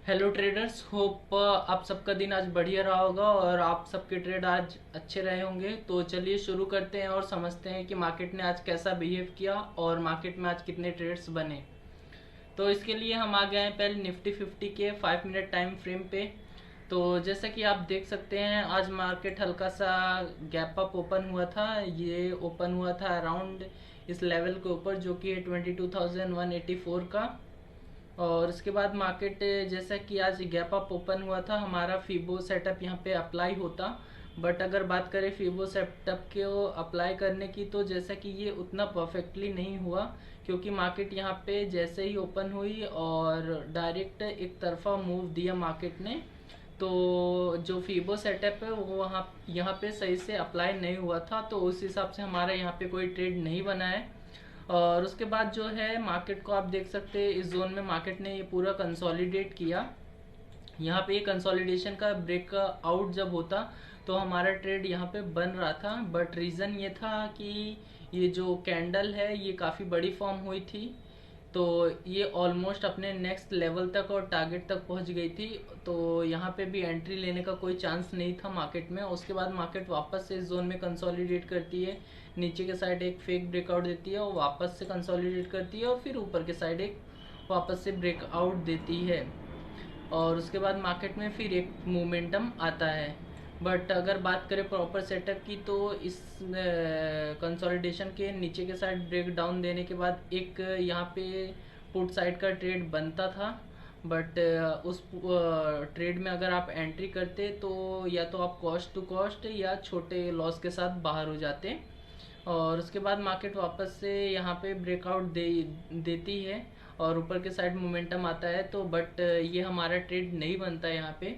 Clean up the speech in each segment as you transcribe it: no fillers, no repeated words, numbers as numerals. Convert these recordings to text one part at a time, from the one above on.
Hello traders, hope आप सबका दिन आज बढ़िया रहा होगा और आप सबके ट्रेड आज अच्छे रहे होंगे। तो चलिए शुरू करते हैं और समझते हैं कि मार्केट ने आज कैसा बिहेव किया और मार्केट में आज कितने ट्रेड्स बने। तो इसके लिए हम आ गए हैं पहले निफ्टी 50 के 5 मिनट टाइम फ्रेम पे। तो जैसा कि आप देख सकते हैं आज मार्केट हल्का सा गैप अप ओपन हुआ था। ये ओपन हुआ था अराउंड इस लेवल के ऊपर जो कि है 22,184 का। और उसके बाद मार्केट जैसा कि आज गैप अप ओपन हुआ था, हमारा फीबो सेटअप यहाँ पे अप्लाई होता। बट अगर बात करें फीबो सेटअप को अप्लाई करने की, तो जैसा कि ये उतना परफेक्टली नहीं हुआ, क्योंकि मार्केट यहाँ पे जैसे ही ओपन हुई और डायरेक्ट एक तरफा मूव दिया मार्केट ने, तो जो फीबो सेटअप है वो वहाँ यहाँ पे सही से अप्लाई नहीं हुआ था। तो उस हिसाब से हमारा यहाँ पे कोई ट्रेड नहीं बना है। और उसके बाद जो है मार्केट को आप देख सकते हैं, इस जोन में मार्केट ने ये पूरा कंसोलिडेट किया। यहाँ पे कंसोलिडेशन का ब्रेक आउट जब होता तो हमारा ट्रेड यहाँ पे बन रहा था। बट रीज़न ये था कि ये जो कैंडल है ये काफ़ी बड़ी फॉर्म हुई थी, तो ये ऑलमोस्ट अपने नेक्स्ट लेवल तक और टारगेट तक पहुंच गई थी। तो यहाँ पे भी एंट्री लेने का कोई चांस नहीं था मार्केट में। उसके बाद मार्केट वापस से इस जोन में कंसोलिडेट करती है, नीचे के साइड एक फेक ब्रेकआउट देती है और वापस से कंसोलिडेट करती है और फिर ऊपर के साइड एक वापस से ब्रेकआउट देती है। और उसके बाद मार्केट में फिर एक मोमेंटम आता है। बट अगर बात करें प्रॉपर सेटअप की, तो इस कंसोलिडेशन के नीचे के साइड ब्रेक डाउन देने के बाद एक यहाँ पे पुट साइड का ट्रेड बनता था। बट उस ट्रेड में अगर आप एंट्री करते तो या तो आप कॉस्ट टू कॉस्ट या छोटे लॉस के साथ बाहर हो जाते। और उसके बाद मार्केट वापस से यहाँ पे ब्रेकआउट देती है और ऊपर के साइड मोमेंटम आता है। तो बट ये हमारा ट्रेड नहीं बनता है यहाँ पे।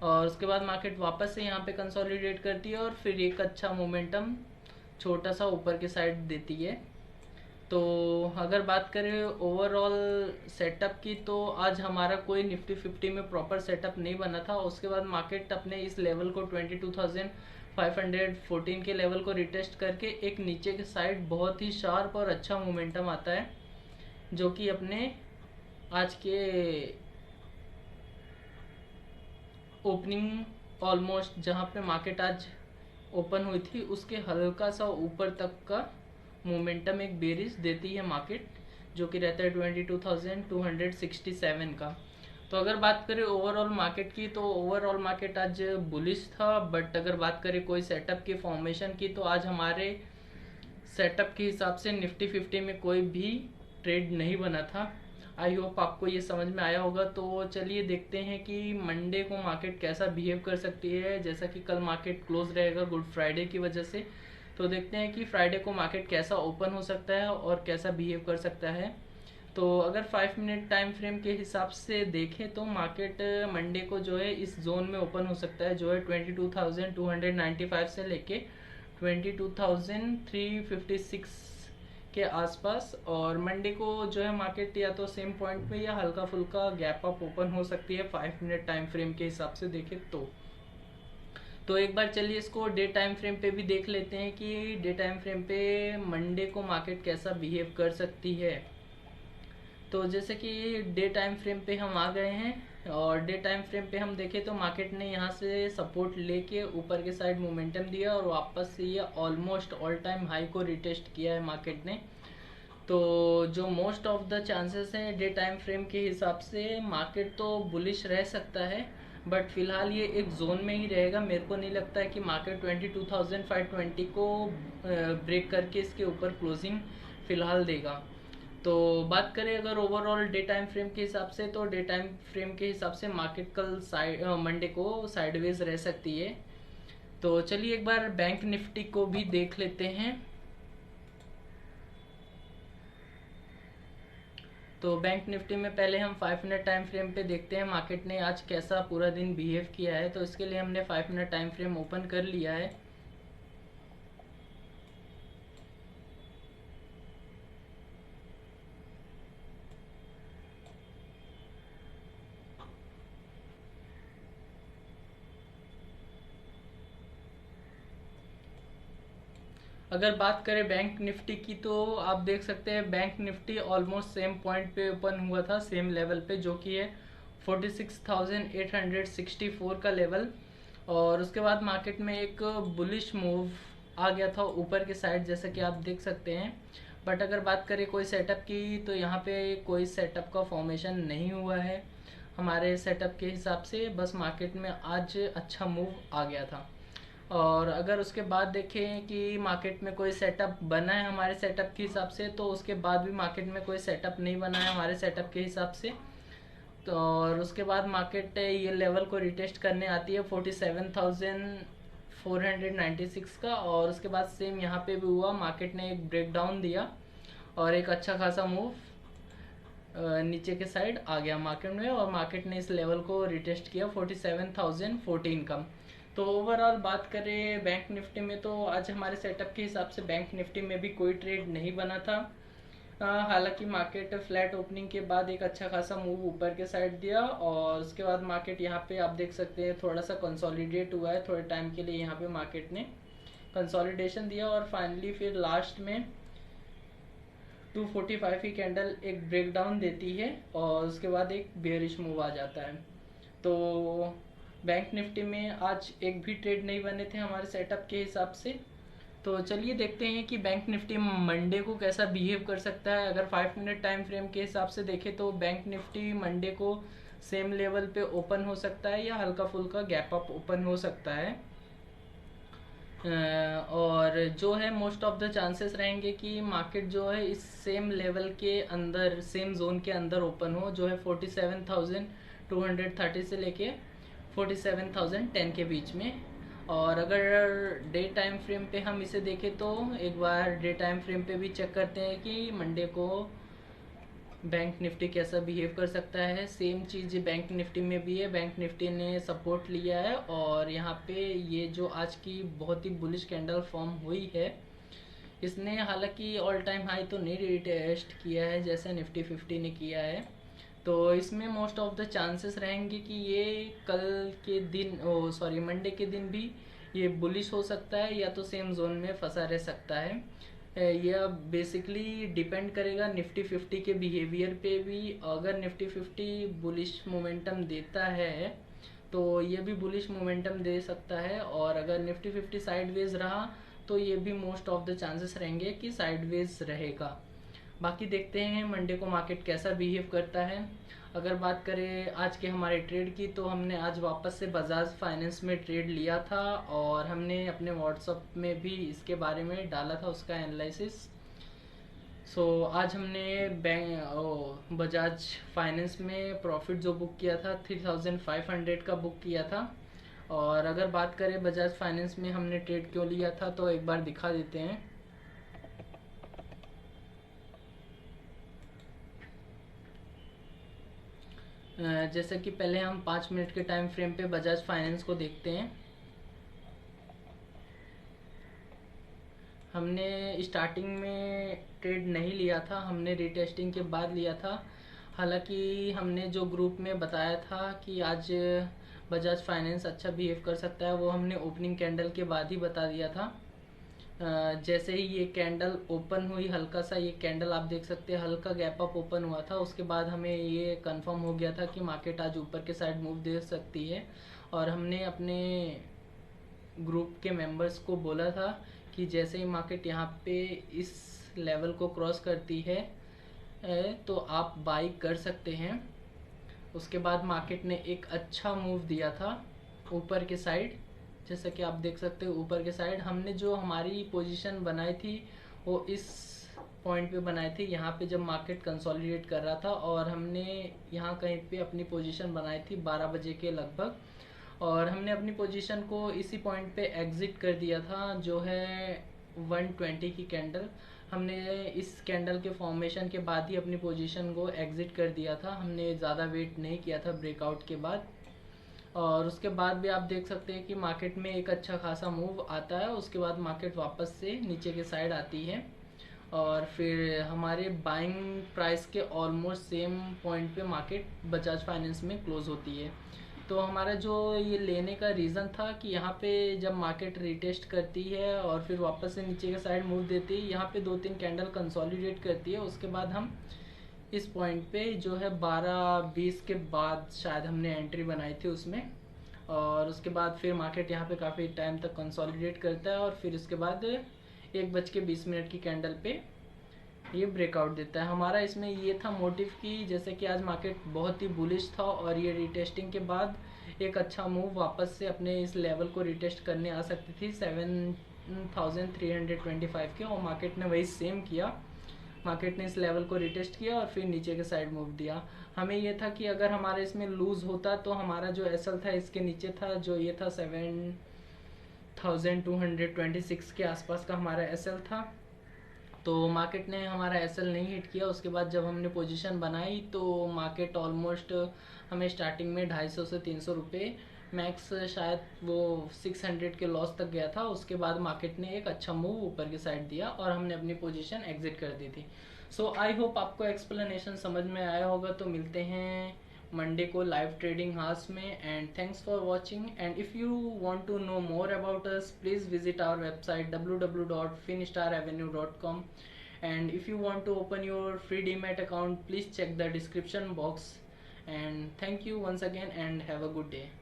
और उसके बाद मार्केट वापस से यहाँ पे कंसोलिडेट करती है और फिर एक अच्छा मोमेंटम छोटा सा ऊपर के साइड देती है। तो अगर बात करें ओवरऑल सेटअप की, तो आज हमारा कोई निफ्टी 50 में प्रॉपर सेटअप नहीं बना था। उसके बाद मार्केट अपने इस लेवल को 22,514 के लेवल को रिटेस्ट करके एक नीचे के साइड बहुत ही शार्प और अच्छा मोमेंटम आता है, जो कि अपने आज के ओपनिंग ऑलमोस्ट जहाँ पे मार्केट आज ओपन हुई थी उसके हल्का सा ऊपर तक का मोमेंटम एक बेरिश देती है मार्केट, जो कि रहता है 22,267 का। तो अगर बात करें ओवरऑल मार्केट की, तो ओवरऑल मार्केट आज बुलिश था। बट अगर बात करें कोई सेटअप की फॉर्मेशन की, तो आज हमारे सेटअप के हिसाब से निफ्टी 50 में कोई भी ट्रेड नहीं बना था। आई होप आपको ये समझ में आया होगा। तो चलिए देखते हैं कि मंडे को मार्केट कैसा बिहेव कर सकती है। जैसा कि कल मार्केट क्लोज रहेगा गुड फ्राइडे की वजह से, तो देखते हैं कि फ्राइडे को मार्केट कैसा ओपन हो सकता है और कैसा बिहेव कर सकता है। तो अगर 5 मिनट टाइम फ्रेम के हिसाब से देखें तो मार्केट मंडे को जो है इस जोन में ओपन हो सकता है, जो है 22,295 से लेके 22,356 के आसपास। और मंडे को जो है मार्केट या तो सेम पॉइंट पे या हल्का फुल्का गैप अप ओपन हो सकती है 5 मिनट टाइम फ्रेम के हिसाब से देखें तो एक बार चलिए इसको डे टाइम फ्रेम पे भी देख लेते हैं कि डे टाइम फ्रेम पे मंडे को मार्केट कैसा बिहेव कर सकती है। तो जैसे कि डे टाइम फ्रेम पे हम आ गए हैं और डे टाइम फ्रेम पे हम देखें तो मार्केट ने यहाँ से सपोर्ट लेके ऊपर के साइड मोमेंटम दिया और वापस से ये ऑलमोस्ट ऑल टाइम हाई को रिटेस्ट किया है मार्केट ने। तो जो मोस्ट ऑफ द चांसेस हैं डे टाइम फ्रेम के हिसाब से मार्केट तो बुलिश रह सकता है। बट फिलहाल ये एक जोन में ही रहेगा। मेरे को नहीं लगता है कि मार्केट 22,520 को ब्रेक करके इसके ऊपर क्लोजिंग फिलहाल देगा। तो बात करें अगर ओवरऑल डे टाइम फ्रेम के हिसाब से, तो डे टाइम फ्रेम के हिसाब से मार्केट कल मंडे को साइडवेज रह सकती है। तो चलिए एक बार बैंक निफ्टी को भी देख लेते हैं। तो बैंक निफ्टी में पहले हम 5 मिनट टाइम फ्रेम पे देखते हैं मार्केट ने आज कैसा पूरा दिन बिहेव किया है। तो इसके लिए हमने 5 मिनट टाइम फ्रेम ओपन कर लिया है। अगर बात करें बैंक निफ्टी की, तो आप देख सकते हैं bank Nifty almost same point पे ओपन हुआ था, सेम लेवल पे, जो कि है 46,864 का लेवल। और उसके बाद मार्केट में एक बुलिश मूव आ गया था ऊपर के साइड, जैसा कि आप देख सकते हैं। बट अगर बात करें कोई सेटअप की, तो यहाँ पे कोई सेटअप का फॉर्मेशन नहीं हुआ है हमारे सेटअप के हिसाब से। बस मार्केट में आज अच्छा मूव आ गया था। और अगर उसके बाद देखें कि मार्केट में कोई सेटअप बना है हमारे सेटअप के हिसाब से, तो उसके बाद भी मार्केट में कोई सेटअप नहीं बना है हमारे सेटअप के हिसाब से। तो और उसके बाद मार्केट ये लेवल को रिटेस्ट करने आती है 47,496 का। और उसके बाद सेम यहाँ पे भी हुआ, मार्केट ने एक ब्रेकडाउन दिया और एक अच्छा खासा मूव नीचे के साइड आ गया मार्केट में, और मार्केट ने इस लेवल को रिटेस्ट किया 47,014 का। तो ओवरऑल बात करें बैंक निफ्टी में, तो आज हमारे सेटअप के हिसाब से बैंक निफ्टी में भी कोई ट्रेड नहीं बना था। हालांकि मार्केट फ्लैट ओपनिंग के बाद एक अच्छा खासा मूव ऊपर के साइड दिया, और उसके बाद मार्केट यहाँ पे आप देख सकते हैं थोड़ा सा कंसोलिडेट हुआ है थोड़े टाइम के लिए। यहाँ पे मार्केट ने कंसोलिडेशन दिया और फाइनली फिर लास्ट में 245 की कैंडल एक ब्रेकडाउन देती है, और उसके बाद एक बेयरिश मूव आ जाता है। तो बैंक निफ्टी में आज एक भी ट्रेड नहीं बने थे हमारे सेटअप के हिसाब से। तो चलिए देखते हैं कि बैंक निफ्टी मंडे को कैसा बिहेव कर सकता है। अगर 5 मिनट टाइम फ्रेम के हिसाब से देखें तो बैंक निफ्टी मंडे को सेम लेवल पे ओपन हो सकता है या हल्का फुल्का गैप अप ओपन हो सकता है। और जो है मोस्ट ऑफ द चांसेस रहेंगे कि मार्केट जो है इस सेम लेवल के अंदर, सेम जोन के अंदर ओपन हो, जो है 47,230 से लेके 47,010 के बीच में। और अगर डे टाइम फ्रेम पे हम इसे देखें तो एक बार डे टाइम फ्रेम पे भी चेक करते हैं कि मंडे को बैंक निफ्टी कैसा बिहेव कर सकता है। सेम चीज़ बैंक निफ्टी में भी है, बैंक निफ्टी ने सपोर्ट लिया है, और यहाँ पे ये जो आज की बहुत ही बुलिश कैंडल फॉर्म हुई है, इसने हालांकि ऑल टाइम हाई तो नहीं रिटेस्ट किया है जैसे निफ्टी 50 ने किया है। तो इसमें मोस्ट ऑफ द चांसेस रहेंगे कि ये कल के दिन मंडे के दिन भी ये बुलिश हो सकता है या तो सेम जोन में फंसा रह सकता है। यह बेसिकली डिपेंड करेगा निफ्टी 50 के बिहेवियर पे भी। अगर निफ्टी 50 बुलिश मोमेंटम देता है तो ये भी बुलिश मोमेंटम दे सकता है, और अगर निफ्टी 50 साइडवेज रहा तो ये भी मोस्ट ऑफ द चांसेस रहेंगे कि साइडवेज रहेगा। बाकी देखते हैं मंडे को मार्केट कैसा बिहेव करता है। अगर बात करें आज के हमारे ट्रेड की, तो हमने आज वापस से बजाज फाइनेंस में ट्रेड लिया था, और हमने अपने व्हाट्सएप में भी इसके बारे में डाला था उसका एनालिसिस। आज हमने बजाज फाइनेंस में प्रॉफिट जो बुक किया था 3,500 का बुक किया था। और अगर बात करें बजाज फाइनेंस में हमने ट्रेड क्यों लिया था, तो एक बार दिखा देते हैं। जैसे कि पहले हम 5 मिनट के टाइम फ्रेम पे बजाज फाइनेंस को देखते हैं। हमने स्टार्टिंग में ट्रेड नहीं लिया था, हमने रीटेस्टिंग के बाद लिया था। हालांकि हमने जो ग्रुप में बताया था कि आज बजाज फाइनेंस अच्छा बिहेव कर सकता है, वो हमने ओपनिंग कैंडल के बाद ही बता दिया था। जैसे ही ये कैंडल ओपन हुई, हल्का सा ये कैंडल आप देख सकते हैं हल्का गैप अप ओपन हुआ था, उसके बाद हमें ये कंफर्म हो गया था कि मार्केट आज ऊपर के साइड मूव दे सकती है। और हमने अपने ग्रुप के मेंबर्स को बोला था कि जैसे ही मार्केट यहाँ पे इस लेवल को क्रॉस करती है तो आप बाई कर सकते हैं। उसके बाद मार्केट ने एक अच्छा मूव दिया था ऊपर के साइड, जैसा कि आप देख सकते हो ऊपर के साइड। हमने जो हमारी पोजीशन बनाई थी वो इस पॉइंट पे बनाई थी, यहाँ पे जब मार्केट कंसोलिडेट कर रहा था, और हमने यहाँ कहीं पे अपनी पोजीशन बनाई थी 12 बजे के लगभग, और हमने अपनी पोजीशन को इसी पॉइंट पे एग्जिट कर दिया था, जो है 120 की कैंडल। हमने इस कैंडल के फॉर्मेशन के बाद ही अपनी पोजीशन को एग्जिट कर दिया था, हमने ज़्यादा वेट नहीं किया था ब्रेकआउट के बाद। और उसके बाद भी आप देख सकते हैं कि मार्केट में एक अच्छा खासा मूव आता है, उसके बाद मार्केट वापस से नीचे के साइड आती है, और फिर हमारे बाइंग प्राइस के ऑलमोस्ट सेम पॉइंट पे मार्केट बजाज फाइनेंस में क्लोज होती है। तो हमारा जो ये लेने का रीज़न था कि यहाँ पे जब मार्केट रिटेस्ट करती है और फिर वापस से नीचे के साइड मूव देती है, यहाँ पे 2-3 कैंडल कंसोलिडेट करती है, उसके बाद हम इस पॉइंट पे जो है 12-20 के बाद शायद हमने एंट्री बनाई थी उसमें, और उसके बाद फिर मार्केट यहाँ पे काफ़ी टाइम तक कंसोलिडेट करता है और फिर उसके बाद 1:20 की कैंडल पे ये ब्रेकआउट देता है। हमारा इसमें ये था मोटिव कि जैसे कि आज मार्केट बहुत ही बुलिश था और ये रिटेस्टिंग के बाद एक अच्छा मूव वापस से अपने इस लेवल को रिटेस्ट करने आ सकती थी 7325 के, और मार्केट ने वही सेम किया। मार्केट ने इस लेवल को रिटेस्ट किया और फिर नीचे के साइड मूव दिया। हमें ये था कि अगर हमारा इसमें लूज होता तो हमारा जो एसएल था इसके नीचे था, जो ये था 7226 के आसपास का हमारा एसएल था। तो मार्केट ने हमारा एसएल नहीं हिट किया। उसके बाद जब हमने पोजीशन बनाई तो मार्केट ऑलमोस्ट हमें स्टार्टिंग में 250 से 300 रुपये, मैक्स शायद वो 600 के लॉस तक गया था। उसके बाद मार्केट ने एक अच्छा मूव ऊपर की साइड दिया और हमने अपनी पोजीशन एग्जिट कर दी थी। सो आई होप आपको एक्सप्लेनेशन समझ में आया होगा। तो मिलते हैं मंडे को लाइव ट्रेडिंग हाउस में, and thanks for watching. And if you want to know more about us, please visit our website www.finstaravenue.com, and if you want to open your free demat account, please check the description box. And thank you once again and have a good day.